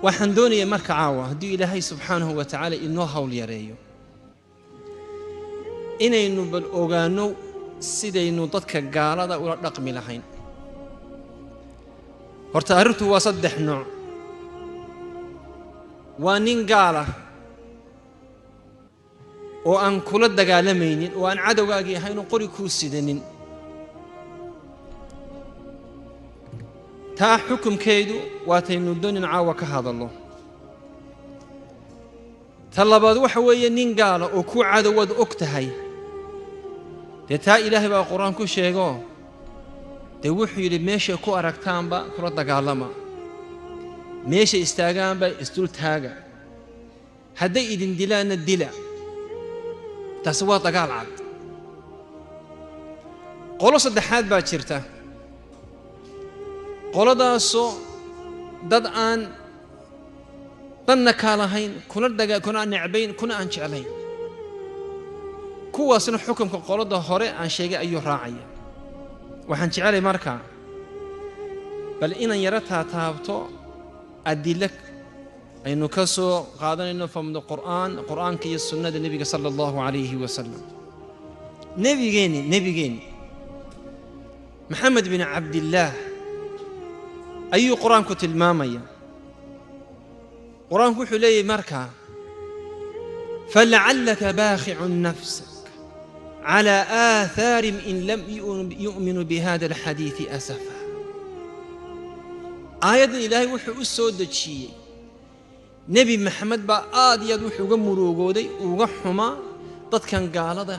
waxaan doonayaa marka caawa haddii ilaahay subxaanahu wa tacaala inoo hawl yareeyo inaynu bal ogaano sidaynu dadka gaalada ula dhaqmi lahayn. horta arrintu waa saddex nooc. waa nin gaala oo aan kula dagaalamaynin oo aan cadowgaagii ahayn oo qori kuu sidanin. taa xukumkeedu waataynu doonin caawa ka hadallo. ta labaad waxa weeye nin gaala oo ku cadowad og tahay dee taa ilaahay baa qur-aan ku sheego dee wuxuu yidhi meeshay ku aragtaanba kula dagaalama, meeshay istaagaanba isdul taaga, hadday idin dilaanna dila. taasi waa dagaal cad. qolo saddexaad baa jirta, qoladaasoo dad aan danna kaa lahayn, kuna aan necbayn, kuna aan jeclayn. kuwaasna xukunka qolada hore aan sheegay ayuu raacaya. waxaan jecelay markaa bal inan yaro taataabto adilo aynu ka soo qaadanayno famda qur'aanka iyo sunnada nebiga sala allahu calayhi wasalam. nebigeenni maxamed bin cabdillaah ayuu qur-aanku tilmaamaya. qur-aanku wuxuu leeyahy markaa falacallaka baakhicun nafsak calaa aathaarihim in lam yu'minuu bihada alxadiidi asafa. aayaddan ilaahay wuxuu u soo dejiyey nebi maxamed baa aad iyo aad wuxuu uga muruugooday, uga xumaa dadkan gaalada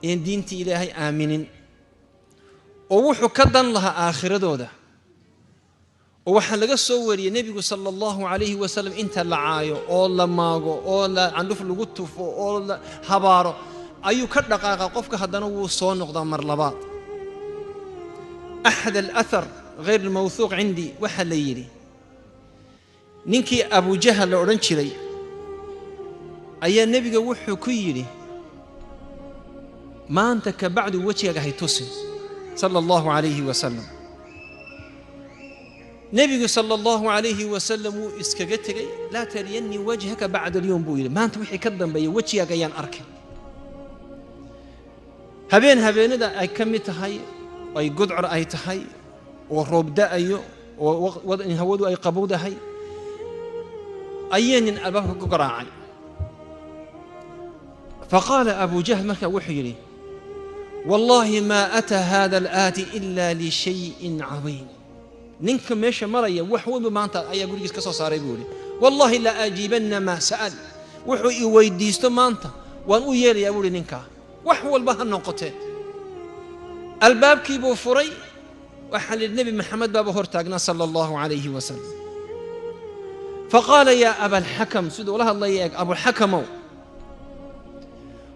een diintii ilaahay aaminin, oo wuxuu ka dan lahaa aakhiradooda. oo waxaa laga soo wariyey nebigu sala allahu calayhi wasalam inta la caayo oo la maago oo la candhuf lagu tufo oo la habaaro ayuu ka dhaqaaqa qofka, haddana wuu soo noqdaa mar labaad. axad alathar غayr almawthuuq cindii waxaa la yidhi ninkii abujahal la odhan jiray ayaa nebiga wuxuu ku yidhi maanta ka bacdu wejigaaga hay tusin sala allahu calayhi wasalam. nebigu sala allahu calayhi wasalam wuu iskaga tegey. laa tariyannii wajhaka bacda alyowm buu yidhi, maanta wixii ka dambeeya wejigaaga ayaan arkay. habeenada ay ka mid tahay, ay gudcor ay tahay, oo roob da'ayo, oo hawadu ay qabowdahay, ayay nin albaabka ku garaacay. faqaala abu jahl markaa wuxuu yidhi wallaahi maa ataa hada alaati ila lishayin cadiim. ninka meesha maraya wax walba maanta ayaa gurigiis ka soo saaray buu yidhi. wallaahi la ajiibanna maa sa'al, wuxuu i weydiisto maanta waan u yeelayaa buu yidhi ninkaa, wax walba ha noqotee. albaabkii buu furay. waxaa la yidhi nebi maxamed baaba hor taagnaa sala allahu calayhi wasalam. faqaala yaa abalxakam, siduu ula hadlaya eeg, abulxakamow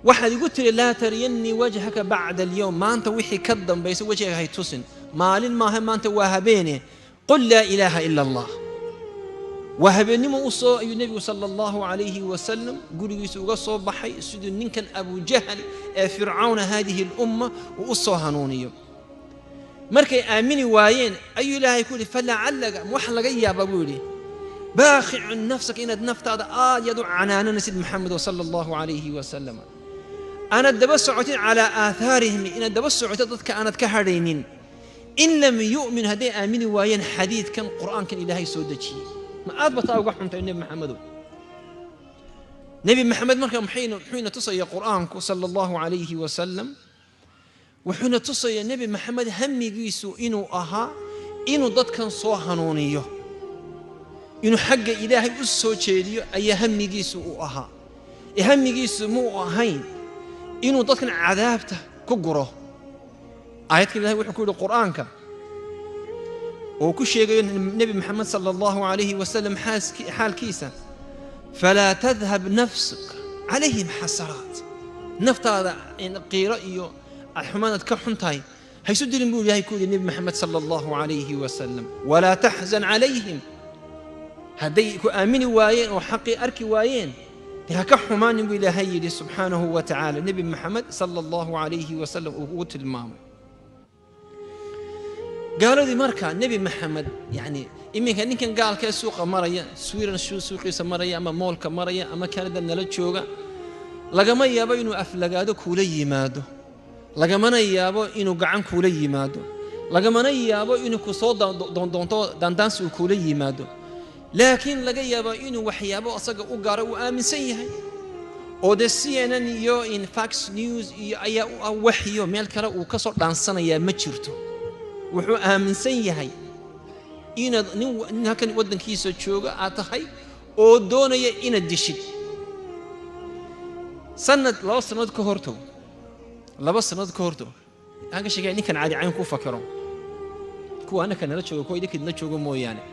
waxaad igu tiri laa tariyannii wajhaka bacda alyowm, maanta wixii ka dambaysa wejigaaga hay tusin. maalin maaha maanta waa habeene, qul laa ilaaha ila allah. waa habeennimo u soo ayuu nebigu sala allahu calayhi wasalam gurigiisa uga soo baxay siduu ninkan abujahal ee fircawna haadihi alumma uu u soo hanuuniyo. markay aamini waayeen ayuu ilaahay ku yidhi falacallaka, wax laga yaabaa buu yidhi baakhicun nafsaka, inaad naftaada aad yaad u canaananaysid maxamedo sala allahu calayhi wasalam. aanad daba socotid calaa aathaarihim, inaad daba socotid dadka aanad ka hadhaynin. in lam yu'min, hadday aamini waayeen xadiidkan qur'aankan ilaahay soo dejiyey. ma aad ba taa uga xuntay nebi maxamedow? nebi maxamed marka muxuuna tusaya qur'aanku sala allahu calayhi wasalam, wuxuuna tusaya nebi maxamed hamigiisu inuu ahaa inuu dadkan soo hanuuniyo, inuu xagga ilaahay u soo jeediyo ayaa hamigiisu uu ahaa. ee hamigiisu muu ahayn inuu dadkan cadaabta ku guro. aayadkan ilahay wuxuu ku yidhi qur'aanka oo ku sheegayo nebi maxamed sala allahu calayhi wasalam xaalkiisa falaa tadhab nafsuk calayhim xasaraat. naftaada qiiro iyo xumaanaad ka xun tahay haysu dilin buu ilaahay ku yidhi nebi maxamed sala allahu calayhi wasalam. walaa taxzan calayhim, hadday ku aamini waayeen oo xaqii arki waayeen dee ha ka xumaanin buu ilaahay yidhi subxaanahu wa tacaala nebi maxamed sala allahu calayhi wasalam uu ugu tilmaamay. قالوا دي مركا نبي محمد يعني إمي كان قال كي سوق مريا سويرن شو سوقي سمريا أما مول كمريا أما كندا نلتشوجا لقما يابا إنه أفلقادو كولي مادو لقما يابا إنه قعن كولي مادو لقما يابا إنه كصود دانس كولي مادو لكن لقى يابا إنه وحيابا أصدق أقارا وآمن سيهاي وده CNN يو إن فاكس نيوز يا وحيو ميل كلا وكسر دانسنا يا متشرتو وحو آمن سيهاي إن هكذا ودن كيسو تشوغا آتهاي oo doonaya inaad dishid sanad laba sanad ka horto aan sheegay ninkan caadi caan ku fakaro kuwa ana kana la joogo kuwa idinka joogo mooyaane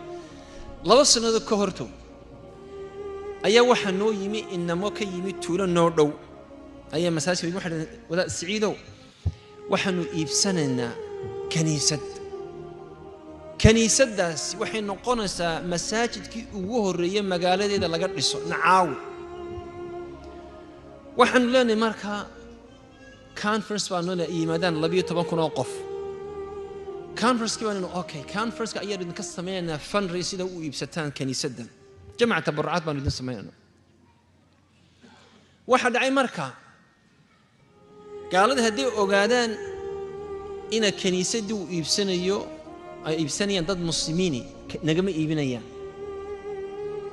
laba sanad ka horto ayaa waxa noo yimi inamo ka yimi tuulo noo dhow ayaa masaajid waxa wada Saciidow waxaanu iibsanaynaa kaniisadaas waxay noqonaysaa masaajidkii ugu horeeyay magaaladeeda laga dhiso nacaawi waxaan leenahay markaa conference baa noo yimaadaan 12 qof conference kiibaan okay conference ayaa idin ka sameeynaa fundraise sida uu iibsataan kaniisadan jamacada tabarrucaat baan idin sameeynaa waxa dhacay markaa gaalada hadii ogaadaan in kaniisadu uu iibsanayo ay iibsanayaan dad muslimiin nagama iibinayaan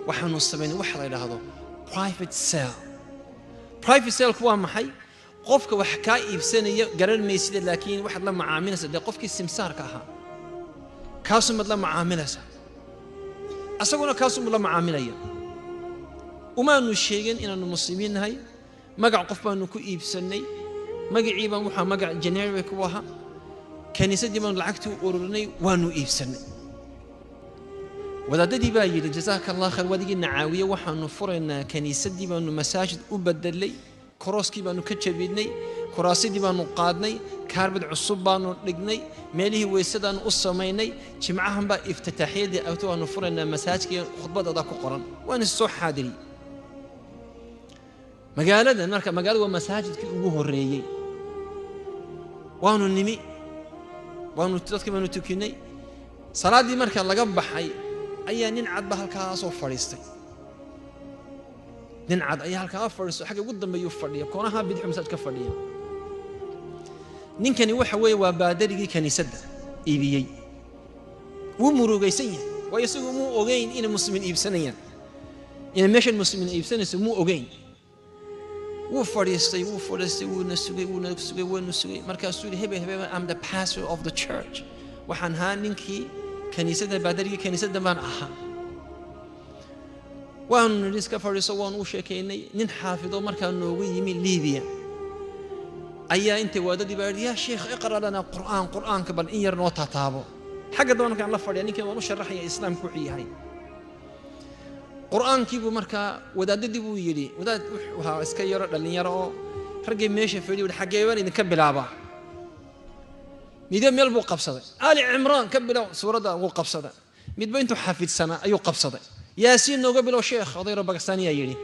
waxaanu sameeynaa waxa la yiraahdo private sale kuwa maxay qofka wax ka iibsanaya garan meesida laakiin waxa la macaamilaysa qofkii simsaarka ahaa kaasu mad la macaamilaysa asaguna kaasu la macaamilaya umaanu sheegin inaanu muslimiin nahay magac qof baanu ku iibsanay magacii baan waxa magac generic ku ahaa kaniisadii baan lacagtu ururinay waanu iibsanay wadaadadii baa yiri jazakallahu khayr wadigii nacaawiye waxaanu furaynaa kaniisadii baanu masaajid u bedelay korooskii baanu ka jabinay koraasidii baanu qaadnay kaarbad cusub baanu dhignay meelihii weysadaanu u sameeynay jimcahan baa iftitaaxiyadii aanu furaynaa masaajidkii khudbadada ku qoran waan soo xaadiri magaalada marka magaalada waa masaajidkii ugu horeeyay waanu nimi waanu dadkii baanu tukinay salaadii marka laga baxay ayaa nin cad halkaa soo fariistay nin cad ayaa halkaa fariisto xagga ugu dambeeyay fadhiya koonaha bidix masaajidka fadhiya ninkani waxa weeye waa baadarigii kaniisada iibiyay wuu murugaysan yahay way isagu muu ogeyn in muslimiin iibsanayaan in meeshan muslimiin iibsanayso muu ogeyn wuu fadhiistay wuuna sugay markaasuu yiri hebel I'm the pastor of the church waxaan haa ninkii kaniisada baadarigii kaniisada baan ahaa waan iska fadhiiso waan u sheekeynay nin xaafido markaa noogu yimi Liibiya ayaa inta wadadii baa ya sheekh iqra lana quraanka bal in yar noo taataabo xagga doonka la fadhiya ninkii waan u sharaxay islaamku wuxuu yahay quraankii buu markaa wadaadadii buu yiri wadaad waxa iska yaro dhalinyaro oo ragay meesha fadhiyo xagee waan idin ka bilaaba midba meel buu qabsaday Ali Imran ka bilaw suurada uu qabsaday midba intuu xafidsana ayuu qabsaday yaasiin nooga bilaw sheekh odayro Pakistaniya yiri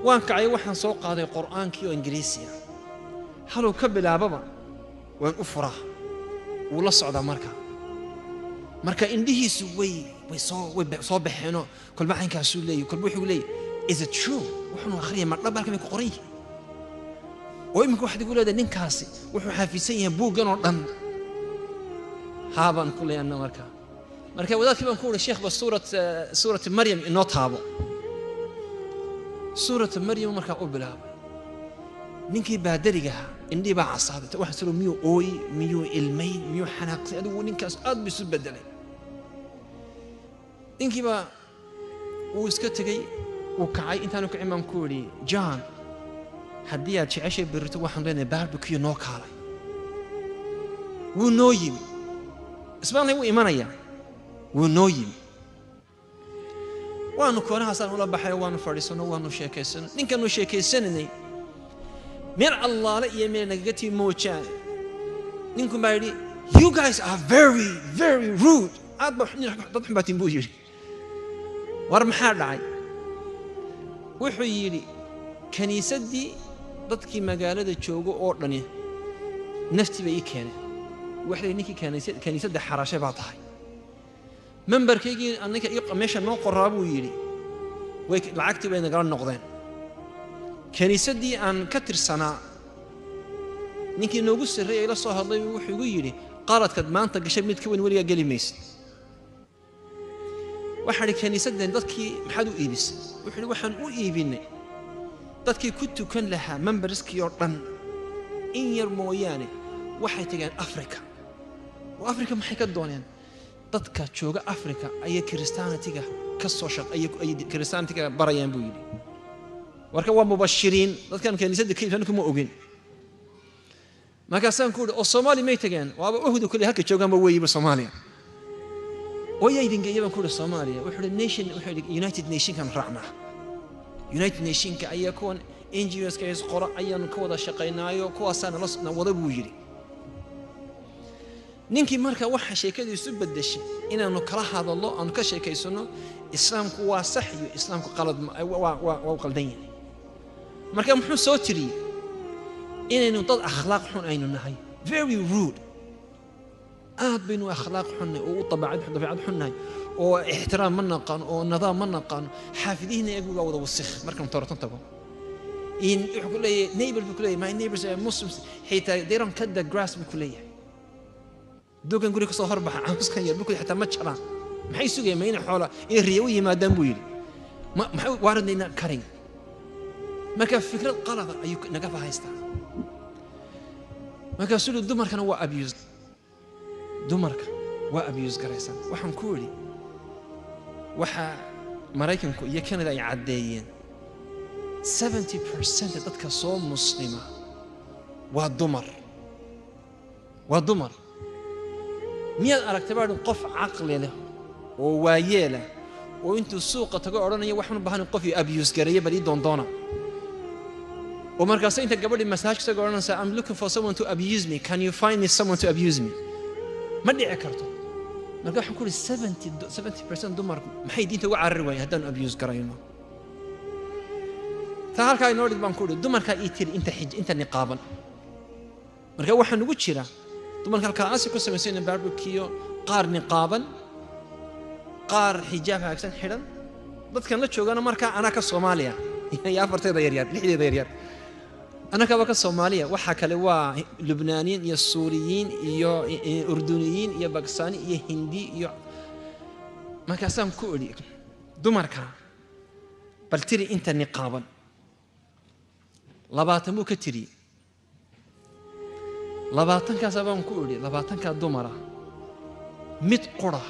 waan kacay waxaan soo qaaday quraankii oo Ingiriisi ah haluu ka bilaababa waan u furaa uu la socda marka indhihiisu way soo baxeeno kulba aynkaas uu leeyahay kulba wuxuu leeyahay is it true wuxuu akhriyaa ma dhabalka ku qoray oo imika waxa digu leedahay ninkaasi wuxuu xafiisan yahay buugan oo dhan haaban ku leeyana marka wadaadkii baan ku wada sheekh suurat Maryam inoo taabo suurat Maryam marka u bilaabo ninkii baadariga indhii baa casaaday waxa soo miyuu ilmay miyuu xanaaqay adigu ninkaas aad bisu bedelay ninkii baa uu iska tagay uu kacay intaanu ka imaan ku yiri John haddii aad jeceshay birto waxaan leenahay barbecue noo kaalay wuu noo yimi isbaanay wuu imanaya wuu noo yimi waanu koonahaasaan ula baxay waanu fadhiisano waanu sheekaysan ninkaanu sheekaysanay meel allaale iyo meel nagaga tii moojaan ninku baa yidhi you guys are very very rude aad ba dad xun baatiin buu yidhi war maxaa dhacay wuxuu yidhi kaniisadii dadkii magaalada joogo oo dhani nafti bay keeneen waxay ninkii kaniisadda xarashay baa tahay memberkaygii annika meesha noo qoraa buu yidhi way lacagtii bay nagala noqdeen kaniisaddii aan ka tirsanaa ninkii noogu sarreeyay la soo hadlay wuxuu igu yidhi qaladkaad maanta gashay mid ka weyn weligaa geli maysid waxaan idhi kaniisaddan dadkii maxaad u iibisay wuxuu yidhi waxaan u iibinay dadkii ku tukan lahaa memberskii oo dhan in yar mooyaane waxay tageen africa oo africa maxay ka dooneen dadka jooga africa ayay kiristaanatiga ka soo ayay kiristaanatiga barayaan buu yidhi warka waa mubashiriin dadkan kaniisadda ka iibsan kuma ogin markaasaan ku yidhi oo soomaali may tageen waaba uhdu kule halka joogaanba weeyiba soomaaliya oo yaa idin geeya baan ku yidhi soomaaliya wuxuu yidhi nation wuxuu yidhi united nationkan raacnaa united nationka ayaa kuwan NGOska is qora ayaan ka wada shaqaynaayo kuwaasaan la wada buu yidhi ninkii marka waxa sheekadiisu bedeshay inaanu kala hadallo aanu ka sheekaysano islaamku waa sax iyo islaamku qalad waa qaldan yahay marka muxuu soo tiriyey inaynu dad akhlaaq xun aynu nahay very rude aad baynu akhlaaq xun oo dabeecad xun nahay oo ixtiraam ma naqaan oo nidaam ma naqaan xaafidihiina iyagu wada wasakh markaan toortan tago in wuxuu leeyahay neighbor buu leeyahay my neighbors are Muslims xitaa they don't cut the grass buu leeyahay dogan guri ka soo horbaxa camuskan yar buu xitaa ma jaraan maxay sugayeen ma in xoola in riyo yimaadaan buu yiri maxay waaradayna karin marka fikrad qalada ayuu naga fahaystaa marka sulu dumarkana waa abuse dumarka waa abuse garaysan waxaan ku yiri waxa Mareykanku iyo Canada ay cadeeyeen 70% dadka soo muslima waa dumar miyaad aragtay baa qof aqli leh oo waayeela oo intuu suuqa tago oranayo waxaan u baahan qof abuse gareeyo bari doona oo markaas inta gabadhi masaajka tago oranaysa I'm looking for someone to abuse me can you find me someone to abuse me ma dhici karto marka waxaan ku leeyahay 70% dumarku maxay diinta uga carari waayeen haddaan abuse garayno ta halka ay noolid baan ku leeyahay dumarka ay tiri inta niqaaban marka waxaan ugu jira dumarka halkaas ku sameeyeen barbecue qaar niqaaban qaar xijaab haagsan xiran dadkan la joogana marka ana ka Soomaaliya iyo afarteeda yaryar lixdeeda yaryar ana ka Soomaaliya waxa kale waa Lubnaaniyiin iyo Suuriyiin iyo Urduniyiin iyo Bakistani iyo Hindi iyo markaasaan ku ori dumarka bal tiri inta niqaaban 20 buu ka tiri 20 kaas baan ku ori 20 ka dumara mid qura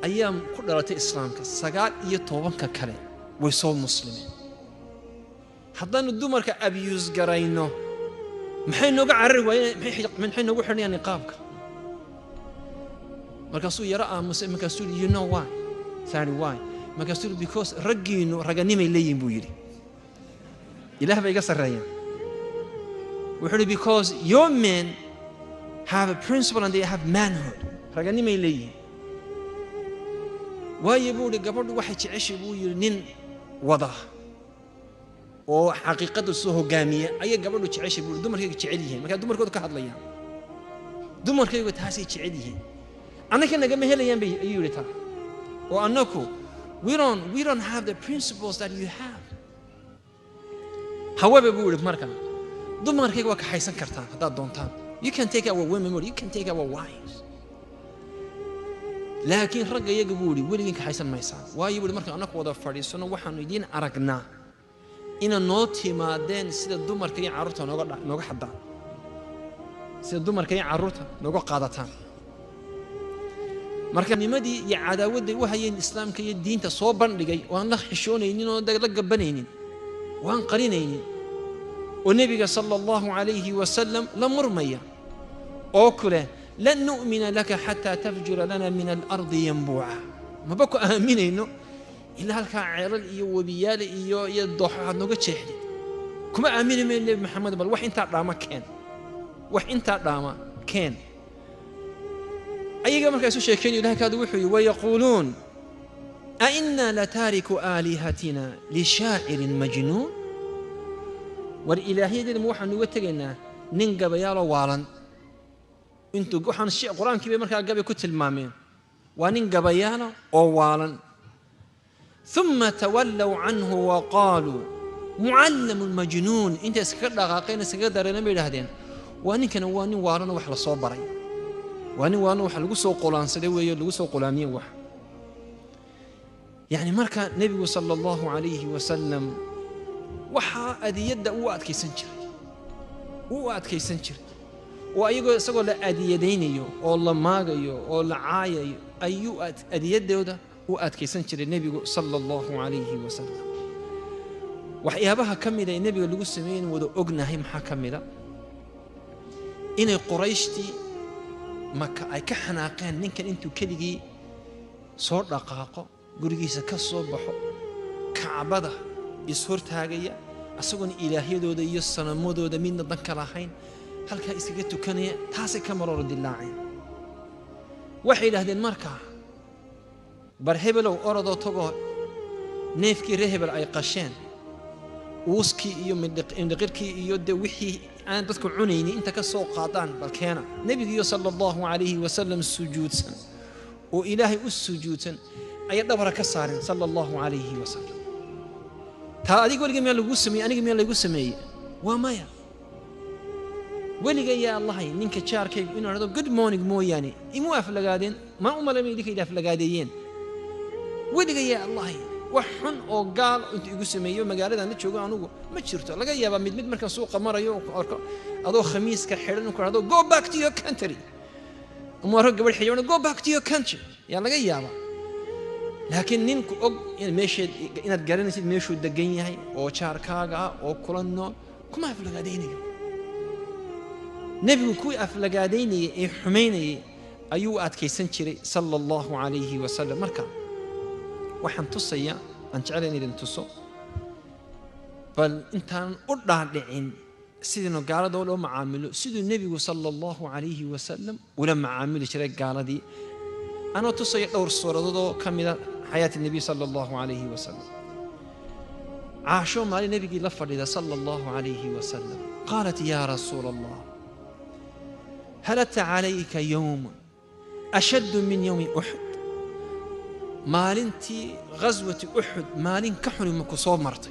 ayaan ku dhalatay islaamka 19 kale way soo muslimiin haddaan dumarka abuse garayno maxay nooga carari waayeen maxay noogu xirnayaan niqaabka markaasuu yara aamusay markaasuu you know why sorry why markaasuu because raggiinu raganimay leeyihiin buu yidhi ilaah bay iga sarreeyaan wuxuu because your men have a principle and they have manhood raganimay leeyihiin waayo buu yidhi gabadhu waxay jeceshay buu yidhi nin wada oo xaqiiqadu soo hogaamiya ayay gabadhu jeceshay buu dumarkayga jecel yihiin marka dumarkooda ka hadlayaan dumarkayga taasay jecel yihiin anaka naga ma helayaan bay ayuu yiri taa oo annaku we don't have the principles that you have however buu yiri marka dumarkayga waa ka haysan kartaan haddaad doontaan you can take our women or you can take our wives laakiin ragga iyaga buu yiri weligiin ka haysan maysaan waayo buu marka annaku wada fadhiisano waxaanu idiin aragnaa ina noo timaadeen sida dumarka iyo carruurta nooga xadaan sida dumarka iyo carruurta nooga qaadataan marka nimadii iyo cadaawadii u hayeen islaamka iyo diinta soo bandhigay waan la xishoonaynin oo la gabanaynin waan qarinaynin oo nabiga sallallahu alayhi wa sallam la murmaya oo kale lan nu'mina laka hatta tafjura lana min al-ardi yanbu'a ma bako aaminayno إلا هالك عيال إيو وبيال إيو يضحى نوجا تشهد كم آمين من النبي محمد بل وح أنت راما كان أي جمر كيسو شيكين يده كادو وحي ويقولون أئنا لتارك آلهتنا لشاعر مجنون والإلهية دي الموحى نوتجنا nin gabayaalo waalan intuu waxaan quraanki bay markaa gabay ku tilmaameen waa nin gabayaalo oo waalan ثم تولوا عنه وقالوا معلم مجنون انت iska dhaqaaqeen iska dareen bay yiraahdeen waa ninkan waa nin waalan wax la soo baray waa nin waalan wax lagu soo qolaansaday weeyo lagu soo qolaamiyay wax يعني marka nabigu sallallahu alayhi wa sallam waxa adiyada uu adkaysan jiray oo ayagoo isagoo la adiyadeynayo oo la maagayo oo la caayayo ayuu adiyadooda uu adkaysan jiray nabigu sallallahu alayhi wa sallam waxyaabaha kamida nabiga lagu sameeyay wada ognahay maxaa kamida inay qurayshtii maka ay ka xanaaqeen ninkan intuu keligii soo dhaqaaqo gurigiisa ka soo baxo kaabada ishortaagaya asaguna ilaahiyadooda iyo sanamadooda midna dan kala ahayn halka isaga tukanaya taasi ka maror dilaacay waxay yiraahdeen markaa bar hebelow orado tago neefkii rehebel ay qasheen uuskii iyo mindhaqirkii iyo de wixii aan dadku cunayni inta ka soo qaadaan balkeena nabiga sallallahu alayhi wa sallam sujuudsan oo ilaahay u sujuudsan ay dabara ka saareen sallallahu alayhi wa sallam taa adiga waliga meel lagu sameeyay aniga meel lagu sameeyay waa maya waliga ya allah ninka jaarkay inuu rado good morning mooyaane imu aflagaadeen ma umalamay idinka ila aflagaadeen waliga ya allah wax xun oo gaal inta igu sameeyo magaalada la joogo anugu ma jirto laga yaaba mid markan suuqa marayo arko adoo khamiiska xiran ku rado go back to your country umar gabadh xiyana go back to your country ya laga yaaba laakiin ninku og in meesha inaad garanaysid meeshuu degan yahay oo jaarkaaga oo kulanno kuma aflagaadeynayo nabigu ku aflagaadeynay ee xumeynay ayuu adkaysan jiray sallallahu alayhi wa sallam marka waxaan tusaya aan jecelahay inaan tuso bal intaan u dhaadhicin sidii gaalada loo macaamilo sidii nabigu sallallahu alayhi wa sallam ula macaamili jiray gaaladii ana tusaya dhowr suuradood oo kamida حياة النبي صلى الله عليه وسلم عاشوا مع النبي لفرد صلى الله عليه وسلم قالت يا رسول الله هل أتى عليك يوم أشد من يوم أحد مالنتي غزوة أحد مالن كحل مكسور مرتي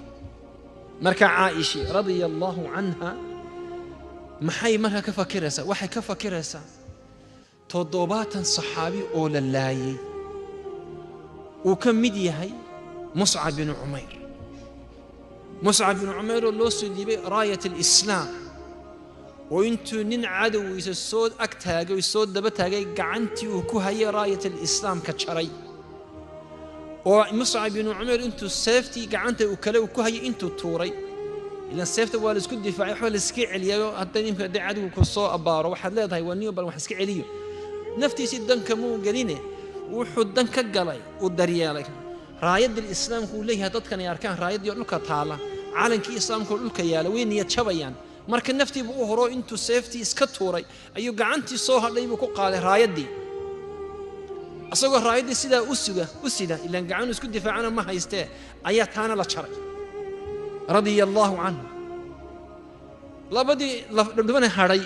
مركع عائشة رضي الله عنها محي مرها كفا كرسة وحي كفا كرسة تضوبات صحابي أول اللاي وكم مديهي مصعب بن عمير مصعب بن عمير اللي سدي راية الإسلام وانتو نين عدو يسود أكتاقي ويسود دبتاقي قعنتي وكوهي راية الإسلام كتشري ومصعب بن عمير انتو السيفتي قعنتي وكلي وكوهي انتو توري إلا السيفتي والسكو الدفاعي حول السكي عليا حتى يمكن دي عدو كسو أبارو واحد لا يضهي وانيو بل واحد سكي عليا نفتي سيدان كمو قليني وحدن كجلي ودريالك رايد الإسلام كلها تدكن ياركان رايد يقولك تعالى عالم كي إسلام كلك ياله وين يتشبيان مركن نفتي بوهرو انتو سيفتي اسكتوري أيو قعنتي صوها اللي بكو قال رايد دي أصدق رايد دي سيدا أسيدا إلا قعنو اسكت دفاعنا ما هيسته آيات هانا لا شرع رضي الله عنه لا بدي لبنا هاري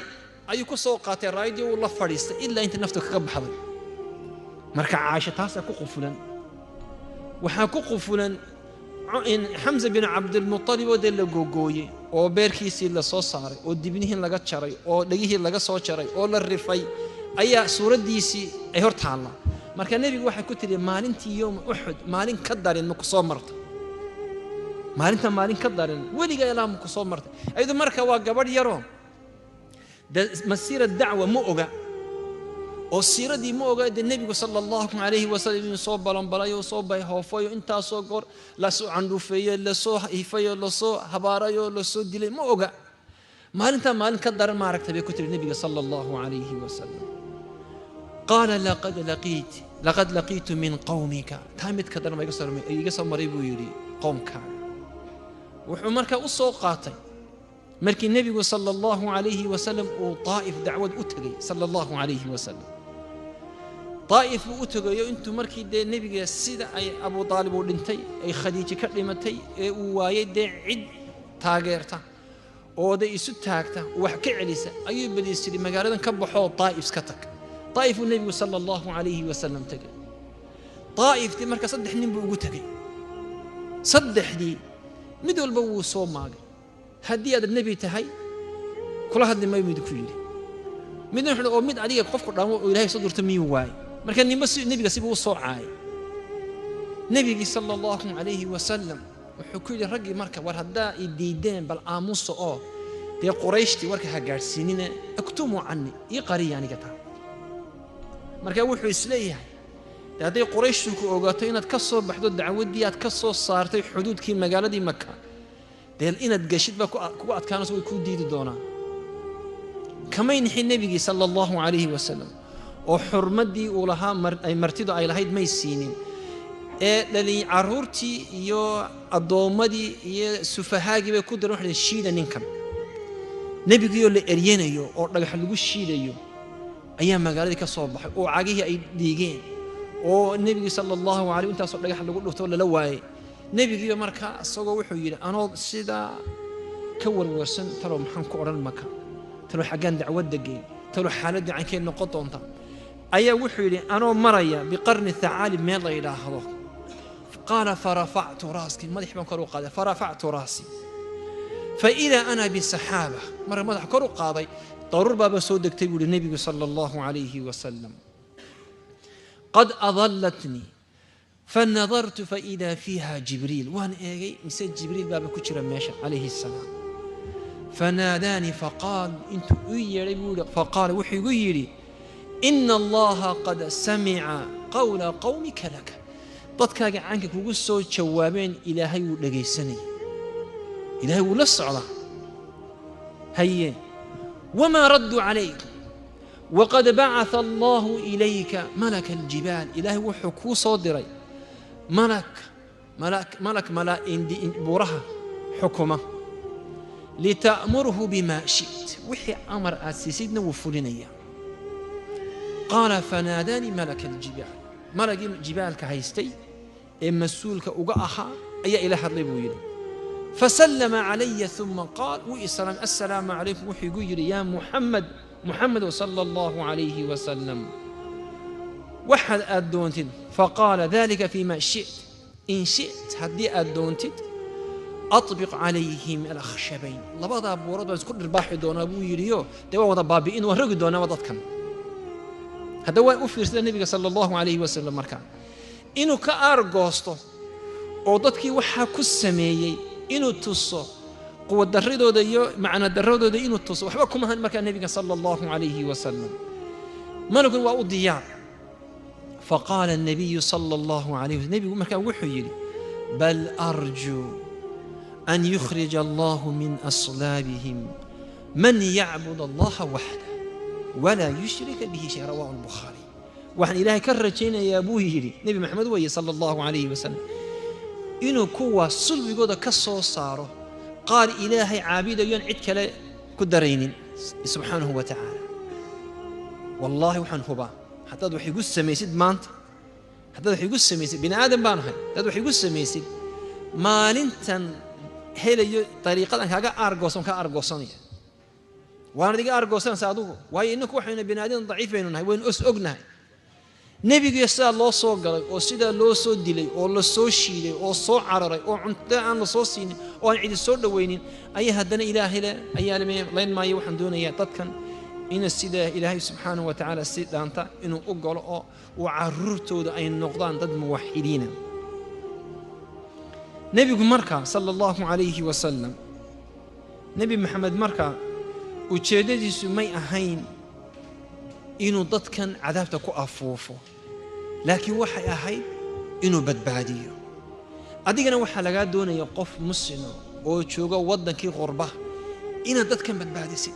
أيو كسو قاتل رايد والله فريست إلا أنت نفتك كبحضر مركع عائشة تاسع كقفلا وحكقفلا إن حمزة بن عبد المطلب ودل جوجوي أو بيركيسي اللي صاري أو دبنيه اللي جت شري أو لقيه اللي صار شري أو للرفاي أي سورة ديسي أيهرت الله مركع النبي واحد كتير مالنتي يوم أحد مالن كدر إنك صامرت مالن كدر ولي جاي لهم كصامرت أيضا مركع واجبر يروم ده مسيرة الدعوة مؤجة والسيرة دي موجودة النبي صلى الله عليه وسلم صوب بلنبلايو صوب هوفايو انت صقر لا سو عنده فيا لا سو هيفيا لا سو هبارايو لا سو دلي موجودة ما انت كدر معركة بكتر النبي صلى الله عليه وسلم قال لقد لقيت من قومك تامت كدر ما يقصر مريبو يري قومك وحمرك أصوقاتي مركي النبي صلى الله عليه وسلم وطائف دعوة أتقي صلى الله عليه وسلم طائف أتقي أنتم مركي دي النبي السيدة أي أبو طالب ولنتي أي خديجة كلمتي وايد دي عد تاجرته oo day isu taagta wax ka celisa ayuu badiisay magaaladan ka baxo Taa'if ka tag Taa'if nabiga sallallahu alayhi wa sallam tagay Taa'if marka saddex nin buu ugu tagay saddexdii mid walba wuu soo maagay haddii aad nabi tahay kula hadli ma mid ku yiri mid wuxuu oo mid adiga qofku dhaamo oo Ilaahay soo durta miyuu waay marka ninba nabiga si buu soo caay nabiga sallallahu alayhi wa sallam wuxuu ku yiri ragii marka war hadaa idiideen bal aamuso oo de Qurayshti warka ha gaarsiinina aktumu anni qariyaani gata marka wuxuu isleeyahay haday Qurayshtu ku ogaato inaad ka soo baxdo dacwadii aad ka soo saartay xuduudkii magaaladii Makka deel inaad gashid ba ku adkaanayso way ku diidi doonaa كمين حين النبي صلى الله عليه وسلم وحرمتي ولها أي مرتدى أي لهيد ما يسينين للي عرورتي يو الضومدي ي سفهاجي بيكون روح للشيء ننكم نبي يقول لإرينا يو أو رجع حلقو الشيء يو أيام ما قال ذيك الصباح وعجيه أي ديجين والنبي صلى الله عليه وسلم تصل رجع حلقو له تقول له واي نبي يقول مركا الصوغ وحوي أنا سيدا كور ورسن ترى محن كورن مكان تلو حقان دعوة دقين تلو حالة عن كين نقطة أنت أي وحولي أنا مريا بقرن الثعالب ما الله يلاحظه قال فرفعت راسي ما يحب كرو قاضي فرفعت راسي فإذا أنا بسحابة مرة ما كرو قاضي ضرور باب سودك تقول النبي صلى الله عليه وسلم قد أظلتني فنظرت فإذا فيها جبريل وأنا إيه مسجد جبريل باب كتشر ماشى عليه السلام فناداني فقال انت فقال وحي يقولي إن الله قد سمع قول قومك لك ضدك عنك وقصوا جوابين إلهي ولقيسني إلهي ولصعلا هيا وما ردوا عليك وقد بعث الله إليك ملك الجبال إلهي وحكو صدري ملك بورها حكمه لتأمره بما شئت وحي أمر أسيسيدنا وفلنيا قال فناداني ملك الجبال ملك الجبال كهيستي إما السولك أقعها أي إله الربوين فسلم علي ثم قال السلام عليكم وحي قيري يا محمد صلى الله عليه وسلم وحد أدونتد فقال ذلك فيما شئت إن شئت هدي أدونتد أطبق عليهم الأخشبين لبضع بورد بس كل رباح دون أبو يريو دوا وضع بابين ورق دون وضع كم هذا هو أفرس النبي صلى الله عليه وسلم مركان إنه كأرجوستو أوضتك وحى كسمية إنه تصو قوة درده ده معنى درده ده إنه تصو وحبكم هن مكان النبي صلى الله عليه وسلم ما نقول وأضيع فقال النبي صلى الله عليه وسلم النبي مكان وحيري بل أرجو أن يخرج الله من أصلابهم من يعبد الله وحده ولا يشرك به شيئا رواه البخاري وعن إلهي كرجينا يا أبوه يري نبي محمد وي صلى الله عليه وسلم إنه كوا صلب يقول كسو صاره قال إلهي عابد ينعد كلا كدرين سبحانه وتعالى والله وحن هبا حتى ذو حيقول سميسد مانت حتى ذو حيقول سميسد بني آدم بانها حتى ذو حيقول سميسد ما لنتن هي طريقة أنك أرجوسون وأنا دقيقة أرجوسون سأدوه وهي إنك وحنا بنادين ضعيفين وين أجنها نبي يسأل الله صوغ أو سيدا لو صو دلي أو لو صو شيلي أو صو عرري أو عنتا عن صو سيني أو عن عيد الصور دوينين أي هدنا إلهي لا أي لين ما يوحن دون يعتدكن إن السيدة إلهي سبحانه وتعالى السيدة أنت إنه أقول وعررته أي النقطان ضد موحدين نبي مركا صلى الله عليه وسلم نبي محمد مركا وشهدتي سمي أهين إنه ضد كان عذابتك أفوفه لكن وحي أهين إنه بدباديه أدينا وحي لقاد دون يقف مسنا وشوقا وضن كي غربة إنه ضد كان بدبادي سي